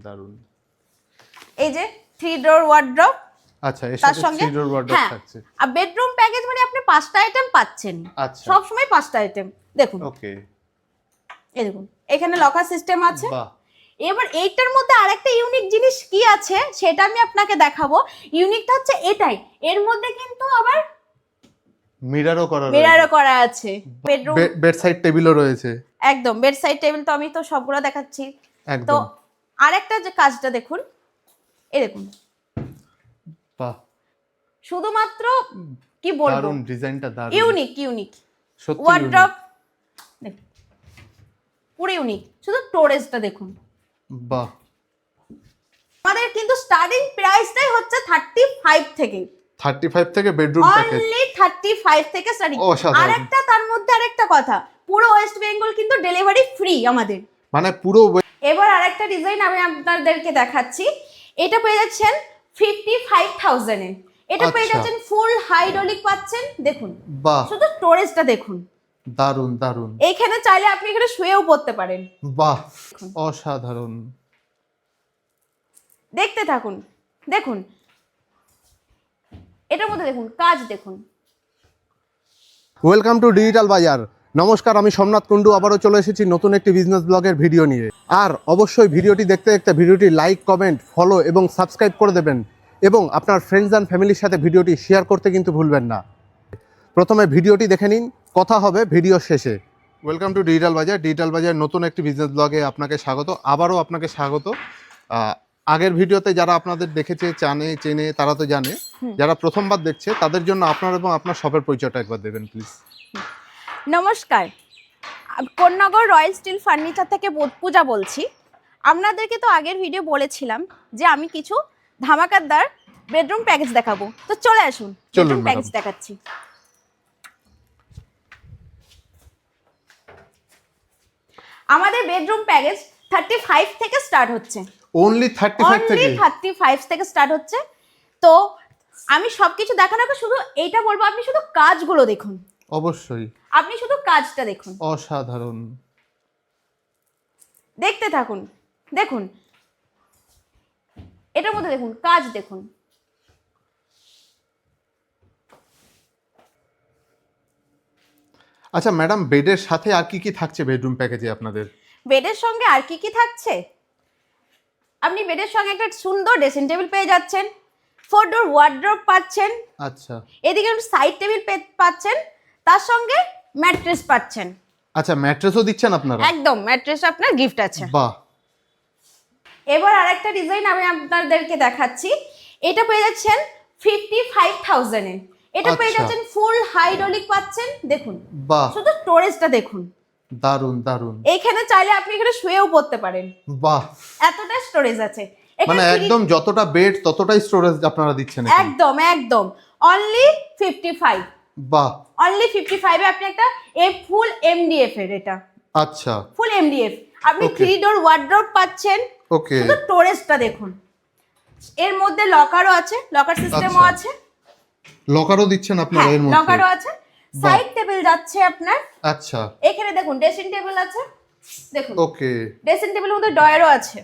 দারুন। এই যে 3 ডোর ওয়ার্ড্রপ। আচ্ছা, এর সাথে 3 ডোর ওয়ার্ড্রপ থাকছে। আর বেডরুম প্যাকেজ মানে আপনি 5টা আইটেম পাচ্ছেন। আচ্ছা, সব সময় 5টা আইটেম। দেখুন, ওকে, এই দেখুন এখানে লকার সিস্টেম আছে। বাহ, এবার এইটার মধ্যে আরেকটা ইউনিক জিনিস কি আছে সেটা আমি আপনাকে দেখাবো। ইউনিকটা হচ্ছে এটাই, এর মধ্যে কিন্তু আবার মিররও করা আছে। বেডরুম বেডসাইড টেবিলও রয়েছে। একদম বেডসাইড টেবিল তো আমি তো সবগুলো দেখাচ্ছি। তো আরেকটা যে কাজটা দেখুন, এই দেখুন, বাহ, শুধুমাত্র কি বলবো, দারুন, ডিজাইনটা দারুন, ইউনিক সত্যি ওয়ার্ড্রপ দেখুন, পুরো ইউনিক। শুধু স্টোরেজটা দেখুন, বাহ। আমাদের কিন্তু স্টার্টিং প্রাইসটাই হচ্ছে 35 থেকে বেডরুম প্যাকেজ, অনলি 35 থেকে স্টার্টিং। আরেকটা তার মধ্যে আরেকটা কথা, পুরো ওয়েস্ট বেঙ্গল কিন্তু ডেলিভারি ফ্রি আমাদের, মানে পুরো। এবার আরেকটা ডিজাইন আমি আপনাদেরকে দেখাচ্ছি। এটা পেয়ে যাচ্ছেন 55,000 এ। এটা পেয়ে যাচ্ছেন ফুল হাইড্রোলিক পাচ্ছেন। দেখুন, বাহ, শুধু স্টোরেজটা দেখুন, দারুন দারুন। এইখানে চাইলে আপনি এখানে শুয়েও পড়তে পারেন। বাহ, অসাধারণ। দেখতে থাকুন, দেখুন এটার মধ্যে দেখুন কাজ দেখুন। ওয়েলকাম টু ডিজিটাল বাজার। নমস্কার, আমি সোমনাথ কুন্ডু আবারও চলে এসেছি নতুন একটি বিজনেস ব্লগের ভিডিও নিয়ে। আর অবশ্যই ভিডিওটি দেখতে দেখতে ভিডিওটি লাইক, কমেন্ট, ফলো এবং সাবস্ক্রাইব করে দেবেন, এবং আপনার ফ্রেন্ডস অ্যান্ড ফ্যামিলির সাথে ভিডিওটি শেয়ার করতে কিন্তু ভুলবেন না। প্রথমে ভিডিওটি দেখে নিন, কথা হবে ভিডিও শেষে। ওয়েলকাম টু ডিজিটাল বাজার। ডিজিটাল বাজার নতুন একটি বিজনেস ব্লগে আপনাকে স্বাগত, আবারও আপনাকে স্বাগত। আগের ভিডিওতে যারা আপনাদের দেখেছে, চেনে তারা তো জানে, যারা প্রথমবার দেখছে তাদের জন্য আপনার এবং আপনার শপের পরিচয়টা একবার দেবেন প্লিজ। নমস্কার, কোন্নগর রয়্যাল স্টিল ফার্নিচার থেকে পূজা বলছি। আপনাদেরকে তো আগের ভিডিও বলেছিলাম যে আমি কিছু ধামাকাদার বেডরুম প্যাকেজ দেখাবো, তো চলে আসুন বেডরুম প্যাকেজ দেখাচ্ছি। আমাদের বেডরুম প্যাকেজ 35 থেকে স্টার্ট হচ্ছে। অনলি 35 থেকে স্টার্ট হচ্ছে। তো আমি সবকিছু দেখানোর আগে শুধু এইটা বলবো, আপনি শুধু কাজগুলো দেখুন। অবশ্যই, আপনি শুধু কাজটা দেখুন, অসাধারণ। দেখতে থাকুন, দেখুন এটার মধ্যে দেখুন কাজ দেখুন। আচ্ছা ম্যাডাম, বেডের সাথে আর কি কি থাকছে বেডরুম প্যাকেজে আপনাদের? বেডের সঙ্গে আর কি কি থাকছে, আপনি বেডের সঙ্গে একটা সুন্দর ড্রেসিং টেবিল পেয়ে যাচ্ছেন, 4 ডোর ওয়ার্ড্রপ পাচ্ছেন। আচ্ছা, এদিকে সাইড টেবিল পাচ্ছেন, তার সঙ্গে ম্যাট্রেস পাচ্ছেন। আচ্ছা, ম্যাট্রেসও দিচ্ছেন আপনারা? একদম, ম্যাট্রেস আপনার গিফট আছে। বাহ। এবার আরেকটা ডিজাইন আমি আপনাদেরকে দেখাচ্ছি। এটা পেয়ে যাচ্ছেন 55,000 এ। এটা পেয়ে যাচ্ছেন ফুল হাইড্রোলিক পাচ্ছেন। দেখুন, বাহ, শুধু স্টোরেজটা দেখুন, দারুন দারুন। এইখানে চাইলে আপনি এখানে শুয়েও পড়তে পারেন। বাহ, এতটা স্টোরেজ আছে। মানে একদম যতটা বেড ততটাই স্টোরেজ আপনারা দিচ্ছেন এখানে? একদম একদম, অনলি 55। বাহ, অনলি 55 এ আপনি একটা ফুল এমডিএফ এর, এটা আচ্ছা, ফুল এমডিএফ আপনি 3 ডোর ওয়ার্ড্রপ পাচ্ছেন। ওকে, শুধু স্টোরেজটা দেখুন। এর মধ্যে লকারও আছে, লকার সিস্টেমও আছে। লকারও দিচ্ছেন আপনারা এর মধ্যে? লকারও আছে। সাইড টেবিল যাচ্ছে আপনার। আচ্ছা, এখানে দেখুন ড্রেসিং টেবিল আছে, দেখুন ওকে, ড্রেসিং টেবিলের মধ্যে ডয়ারও আছে।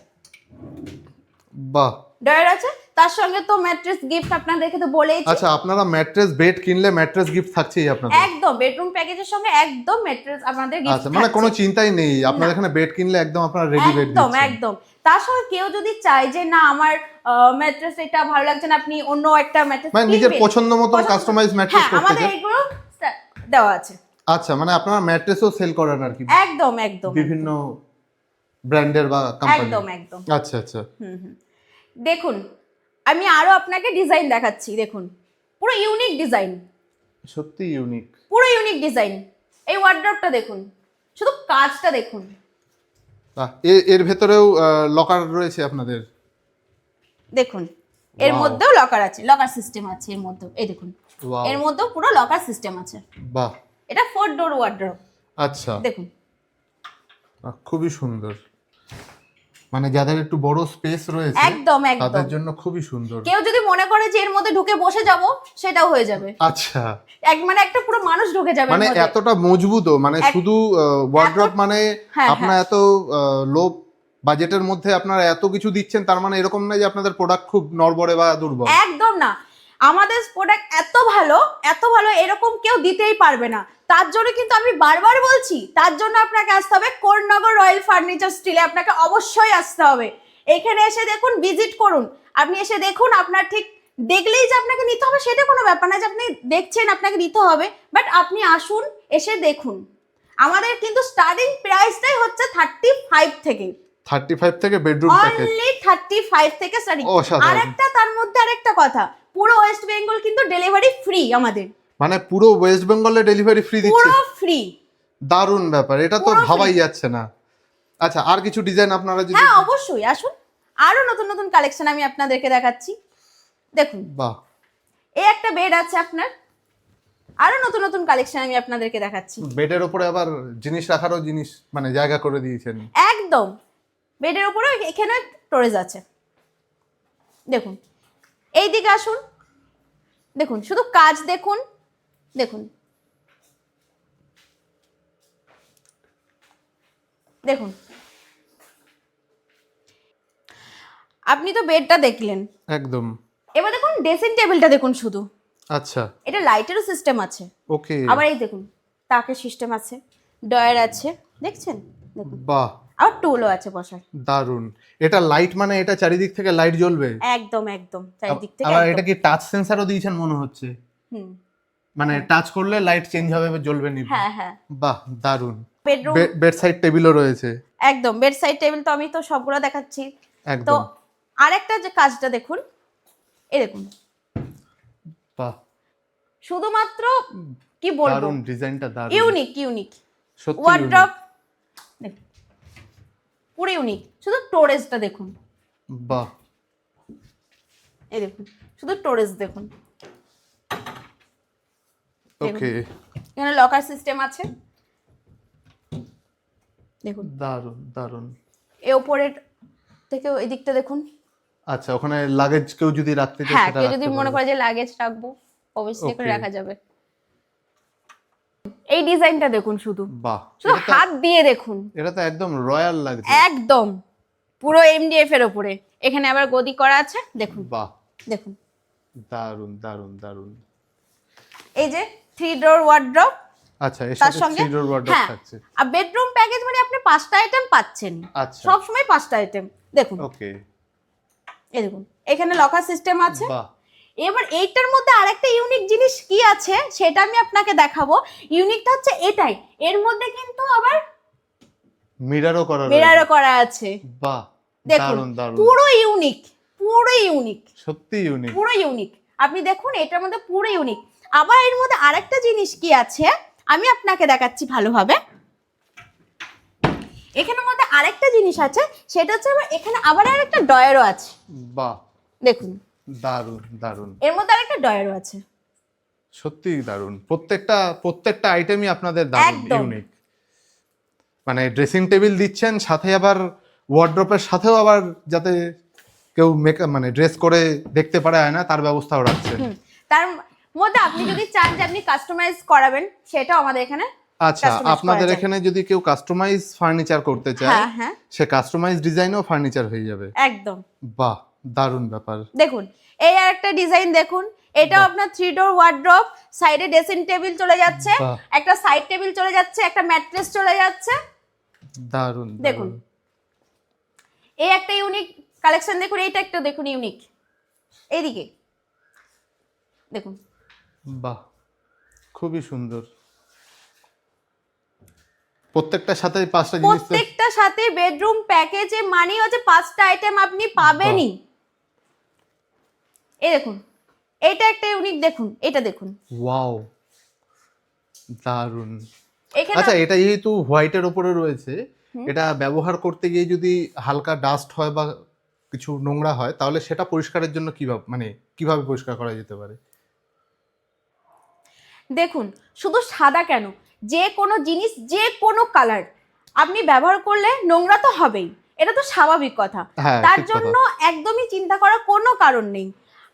বাহ, ডয়ার আছে, তার সঙ্গে তো ম্যাট্রেস গিফট আপনাদেরকে তো বলেইছি। আচ্ছা, আপনারা ম্যাট্রেস বেড কিনলে ম্যাট্রেস গিফট থাকছেই আপনাদের? একদম, বেডরুম প্যাকেজের সঙ্গে একদম ম্যাট্রেস আপনাদের গিফট। আচ্ছা, মানে কোনো চিন্তাই নেই, আপনারা এখানে বেড কিনলে একদম আপনারা রেডি বেড একদম দিচ্ছেন? একদম। তার সঙ্গে কেউ যদি চায় যে না আমার ম্যাট্রেস এটা ভালো লাগছে না, আপনি অন্য একটা ম্যাট্রেস মানে নিজের পছন্দ মতো কাস্টমাইজ ম্যাট্রেস করতে আমাদের চান? এগুলো দেওয়া আছে। আচ্ছা, মানে আপনারা ম্যাট্রেসও সেল করেন আর কি? একদম একদম, বিভিন্ন ব্র্যান্ডের বা কোম্পানি? একদম একদম। আচ্ছা আচ্ছা, দেখুন আমি আরো আপনাকে ডিজাইন দেখাচ্ছি। দেখুন পুরো ইউনিক ডিজাইন, সত্যি ইউনিক, পুরো ইউনিক ডিজাইন। এই ওয়ার্ড্রপটা দেখুন, শুধু কাজটা দেখুন। এর ভেতরেও লকার রয়েছে আপনাদের? দেখুন এর মধ্যেও লকার আছে, লকার সিস্টেম আছে এর মধ্যেও। এই দেখুন এর মধ্যেও পুরো লকার সিস্টেম আছে। বাহ, এটা 4 ডোর ওয়ার্ড্রপ। আচ্ছা, দেখুন খুবই সুন্দর। মানে যাদের একটু বড় স্পেস রয়েছে একদম একদম তাদের জন্য খুবই সুন্দর। কেউ যদি মনে করে যে এর মধ্যে ঢুকে বসে যাব, সেটাও হয়ে যাবে। আচ্ছা, মানে একটা পুরো মানুষ ঢুকে যাবে মানে এতটা মজবুত, মানে শুধু ওয়ার্ড্রপ মানে আপনার এত লো বাজেটের মধ্যে আপনারা এত কিছু দিচ্ছেন, তার মানে এরকম না যে আপনাদের প্রোডাক্ট খুব নড়বড়ে বা দুর্বল। একদম না, আমাদের প্রোডাক্ট এত ভালো এরকম কেউ দিতেই পারবে না। তার জন্য কিন্তু আমি বারবার বলছি, তার জন্য আপনাকে আসতে হবে কোন্নগর রয়্যাল ফার্নিচার স্টিলে, আপনাকে অবশ্যই আসতে হবে। এখানে এসে দেখুন, ভিজিট করুন, আপনি এসে দেখুন, আপনার ঠিক দেখলেই যে আপনাকে নিতে হবে সেটা কোনো ব্যাপার না যে আপনি দেখছেন আপনাকে নিতে হবে, বাট আপনি আসুন, এসে দেখুন। আমাদের কিন্তু স্টার্টিং প্রাইসটাই হচ্ছে 35 থেকে, 35 থেকে বেডরুম প্যাকেজ, অনলি 35 থেকে স্টার্টিং। আরেকটা তার মধ্যে আরেকটা কথা, পুরো ওয়েস্ট বেঙ্গল কিন্তু ডেলিভারি ফ্রি আমাদের, মানে পুরো ওয়েস্ট বেঙ্গলে ডেলিভারি ফ্রি দিচ্ছে, পুরো ফ্রি। দারুণ ব্যাপার, এটা তো ভাবাই যাচ্ছে না। আচ্ছা, আর কিছু ডিজাইন আপনারা যদি? হ্যাঁ অবশ্যই, আসুন, আরো নতুন নতুন কালেকশন আমি আপনাদেরকে দেখাচ্ছি। দেখুন, বাহ, এই একটা বেড আছে আপনার, আরো নতুন নতুন কালেকশন আমি আপনাদেরকে দেখাচ্ছি। বেডের উপরে আবার জিনিস রাখারও জিনিস মানে জায়গা করে দিয়েছেন। একদম, বেডের উপরে এখানে স্টোরেজ আছে। দেখুন, এই দিকে আসুন, দেখুন শুধু কাজ দেখুন, দেখুন দেখুন, আপনি তো বেডটা দেখলেন একদম। এবার দেখুন ড্রেসিং টেবিলটা দেখুন শুধু। আচ্ছা, এটা লাইটেরও সিস্টেম আছে, ওকে। আবার এই দেখুন তাকের সিস্টেম আছে, ডয়ার আছে, দেখছেন? দেখুন, বাহ, আবার টুলও আছে বসার। দারুন। এটা লাইট মানে এটা চারিদিক থেকে লাইট জ্বলবে? একদম একদম, চারিদিক থেকে আবার একদম। এটা কি টাচ সেন্সরও দিয়েছেন মনে হচ্ছে? হুম, মানে টাচ করলে লাইট চেঞ্জ হবে, জ্বলবে নি? হ্যাঁ হ্যাঁ। বাহ, দারুন। বেডরুম, বেড সাইড টেবিলও রয়েছে। একদম বেড সাইড টেবিল তো আমি তো সবগুলো দেখাচ্ছি। তো একদম, আরেকটা যে কাজটা দেখুন, এই দেখুন, বাহ, শুধুমাত্র কি বলবো, দারুন ডিজাইনটা, দারুন, ইউনিক ইউনিক সত্যি ওয়ার্ড্রপ, দেখুন পুরো ইউনিক। শুধু স্টোরেজটা দেখুন, বাহ, এই দেখুন, শুধু স্টোরেজ দেখুন। ওকে, এখানে লকার সিস্টেম আছে, দেখুন দারুন দারুন। এই ওপরের থেকে ওই দিকটা দেখুন। আচ্ছা, ওখানে লাগেজ কেউ যদি রাখতে চায় হ্যাঁ, সেটা কেউ যদি রাখতে মনে পারবে। করে যে লাগেজ রাখবো, অবশ্যই করে Okay. রাখা যাবে। এই ডিজাইনটা দেখুন শুধু, বাহ, শুধু হাত দিয়ে দেখুন, এটা তো একদম রয়্যাল লাগছে। একদম পুরো এমডিএফ এর উপরে। এখানে আবার গদি করা আছে, দেখুন বাহ, দেখুন। দারুন দারুন দারুন। এই যে 3 ডোর ওয়ার্ড্রপ, আচ্ছা, এর তার সাথে সঙ্গে 3 ডোর ওয়ার্ডরোব হ্যাঁ, থাকছে। আর বেডরুম প্যাকেজ মানে আপনি 5টা আইটেম পাচ্ছেন। আচ্ছা, সব সময় 5টা আইটেম দেখুন। ওকে, এই দেখুন, এখানে লকার সিস্টেম আছে। বাহ, এবার এইটার মধ্যে আরেকটা ইউনিক জিনিস কি আছে সেটা আমি আপনাকে দেখাবো। ইউনিকটা হচ্ছে এটাই, এর মধ্যে কিন্তু আবার মিররও করা মিররও রয়েছে। করা আছে। বাহ, দেখুন দারুন দারুন, পুরো ইউনিক, পুরো ইউনিক, সত্যি ইউনিক। পুরো ইউনিক। আপনি দেখুন এটার মধ্যে পুরো ইউনিক। আবার এর মধ্যে আরেকটা জিনিস কি আছে আমি আপনাকে দেখাচ্ছি ভালোভাবে। এখানের মধ্যে আরেকটা জিনিস আছে, সেটা হচ্ছে এখানে আবার আরেকটা ডয়ারও আছে। বাহ, দেখুন দারুন দারুন, এর মধ্যে আরেকটা ডয়ারও আছে। সত্যি দারুন। প্রত্যেকটা আইটেমই আপনাদের দারুন, একদম। ইউনিক। মানে ড্রেসিং টেবিল দিচ্ছেন, সাথে আবার ওয়ার্ড্রপের সাথেও আবার যাতে কেউ মেকআপ মানে ড্রেস করে দেখতে পারে আয়না, তার ব্যবস্থাও রাখছেন। তার মধ্যে আপনি যদি চান যে আপনি কাস্টমাইজ করাবেন, সেটাও আমাদের এখানে আচ্ছা, customize আপনাদের করা যায়। এখানে যদি কেউ কাস্টমাইজ ফার্নিচার করতে চায়, হ্যাঁ হ্যাঁ, সে কাস্টমাইজ ডিজাইনও ফার্নিচার হয়ে যাবে। একদম। বাহ, দারুণ ব্যাপার। দেখুন এই আরেকটা ডিজাইন দেখুন, এটাও আপনার 3 ডোর ওয়ার্ড্রপ, সাইডে ড্রেসিং টেবিল চলে যাচ্ছে, বাহ। একটা সাইড টেবিল চলে যাচ্ছে, একটা ম্যাট্রেস চলে যাচ্ছে। দারুণ দেখুন দারুণ। এই একটা ইউনিক কালেকশন দেখুন, এইটা একটা দেখুন ইউনিক। এইদিকে দেখুন, বাহ, খুবই সুন্দর। প্রত্যেকটার সাথে 5টা জিনিস তো। প্রত্যেকটা সাথে বেডরুম প্যাকেজে মানে হচ্ছে 5টা আইটেম আপনি পাবেনই। এই দেখুন এইটা একটা ইউনিক, দেখুন এটা দেখুন, ওয়াও, দারুণ। এখানে আচ্ছা, এটা যেহেতু হোয়াইটের উপরে রয়েছে, এটা ব্যবহার করতে গিয়ে যদি হালকা ডাস্ট হয় বা কিছু নোংরা হয়, তাহলে সেটা পরিষ্কারের জন্য কিভাবে পরিষ্কার করা যেতে পারে? দেখুন শুধু সাদা কেন, যে কোনো জিনিস যে কোনো কালার আপনি ব্যবহার করলে নোংরা তো হবেই, এটা তো স্বাভাবিক কথা। হ্যাঁ, তার ঠিক কথা। জন্য একদমই চিন্তা করার কোনো কারণ নেই।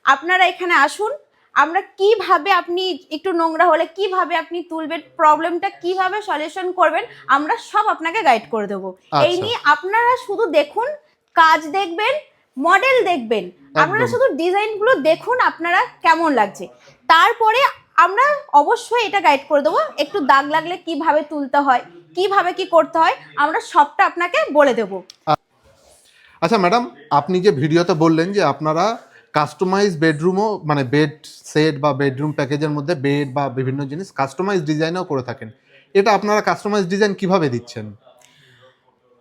আপনারা এখানে আসুন, আমরা কিভাবে আপনি একটু নোংরা হলে কিভাবে আপনি তুলবেন, প্রবলেমটা কিভাবে সলিউশন করবেন, আমরা সব আপনাকে গাইড করে দেবো। এই নিয়ে আপনারা শুধু দেখুন, কাজ দেখবেন, মডেল দেখবেন, আপনারা শুধু ডিজাইনগুলো দেখুন আপনারা কেমন লাগছে, তারপরে আমরা অবশ্যই এটা গাইড করে দেবো। একটু দাগ লাগলে কিভাবে তুলতে হয়, কিভাবে কি করতে হয়, আমরা সবটা আপনাকে বলে দেবো। আচ্ছা ম্যাডাম, আপনি যে ভিডিওতে বললেন যে আপনারা কাস্টমাইজ বেডরুমও, মানে বেড সেট বা বেডরুম প্যাকেজের মধ্যে বেড বা বিভিন্ন জিনিস কাস্টমাইজ ডিজাইনও করে থাকেন, এটা আপনারা কাস্টমাইজ ডিজাইন কিভাবে দিচ্ছেন?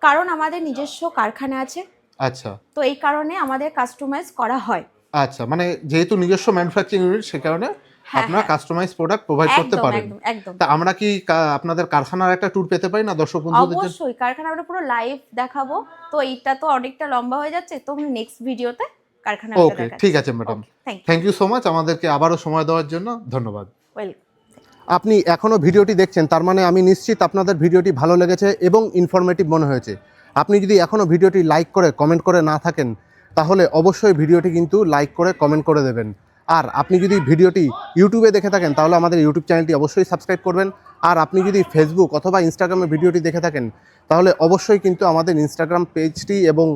কারণ আমাদের নিজস্ব কারখানা আছে, আচ্ছা, তো এই কারণে আমাদের কাস্টমাইজ করা হয়। আচ্ছা, মানে যেহেতু নিজস্ব ম্যানুফ্যাকচারিং ইউনিট, সে কারণে আপনারা কাস্টমাইজ প্রোডাক্ট প্রোভাইড করতে পারেন। একদম একদম। তা আমরা কি আপনাদের কারখানার একটা ট্যুর পেতে পারি না দর্শক বন্ধুদের জন্য? অবশ্যই, কারখানা আমরা পুরো লাইভ দেখাবো। তো এইটা তো অনেকটা লম্বা হয়ে যাচ্ছে, তো নেক্সট ভিডিওতে কারখানা ওকে, ঠিক আছে madam, thank you so much, আমাদেরকে আবারও সময় দেওয়ার জন্য ধন্যবাদ। ওয়েলকাম। আপনি এখনও ভিডিওটি দেখছেন, তার মানে আমি নিশ্চিত আপনাদের ভিডিওটি ভালো লেগেছে এবং ইনফরমেটিভ মনে হয়েছে। আপনি যদি এখনও ভিডিওটি লাইক করে কমেন্ট করে না থাকেন, তাহলে অবশ্যই ভিডিওটি কিন্তু লাইক করে কমেন্ট করে দেবেন। আর আপনি যদি ভিডিওটি ইউটিউবে দেখে থাকেন, তাহলে আমাদের ইউটিউব চ্যানেলটি অবশ্যই সাবস্ক্রাইব করবেন। আর আপনি যদি ফেসবুক অথবা ইনস্টাগ্রামে ভিডিওটি দেখে থাকেন, তাহলে অবশ্যই কিন্তু আমাদের ইনস্টাগ্রাম পেজটি এবং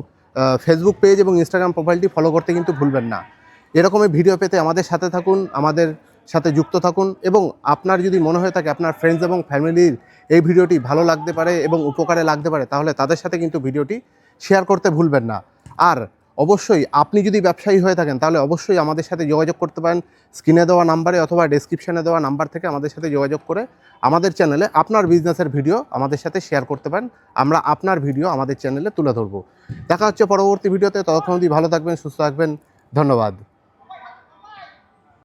ফেসবুক পেজ এবং ইনস্টাগ্রাম প্রোফাইলটি ফলো করতে কিন্তু ভুলবেন না। এরকমই ভিডিও পেতে আমাদের সাথে থাকুন, আমাদের সাথে যুক্ত থাকুন, এবং আপনার যদি মনে হয়ে থাকে আপনার ফ্রেন্ডস এবং ফ্যামিলির এই ভিডিওটি ভালো লাগতে পারে এবং উপকারে লাগতে পারে, তাহলে তাদের সাথে কিন্তু ভিডিওটি শেয়ার করতে ভুলবেন না। আর অবশ্যই আপনি যদি ব্যবসায়ী হয়ে থাকেন, তাহলে অবশ্যই আমাদের সাথে যোগাযোগ করতে পারেন স্ক্রিনে দেওয়া নাম্বারে অথবা ডেসক্রিপশনে দেওয়া নাম্বার থেকে আমাদের সাথে যোগাযোগ করে আমাদের চ্যানেলে আপনার বিজনেসের ভিডিও আমাদের সাথে শেয়ার করতে পারেন। আমরা আপনার ভিডিও আমাদের চ্যানেলে তুলে ধরবো। দেখা হচ্ছে পরবর্তী ভিডিওতে, ততক্ষণ অবধি ভালো থাকবেন, সুস্থ থাকবেন, ধন্যবাদ।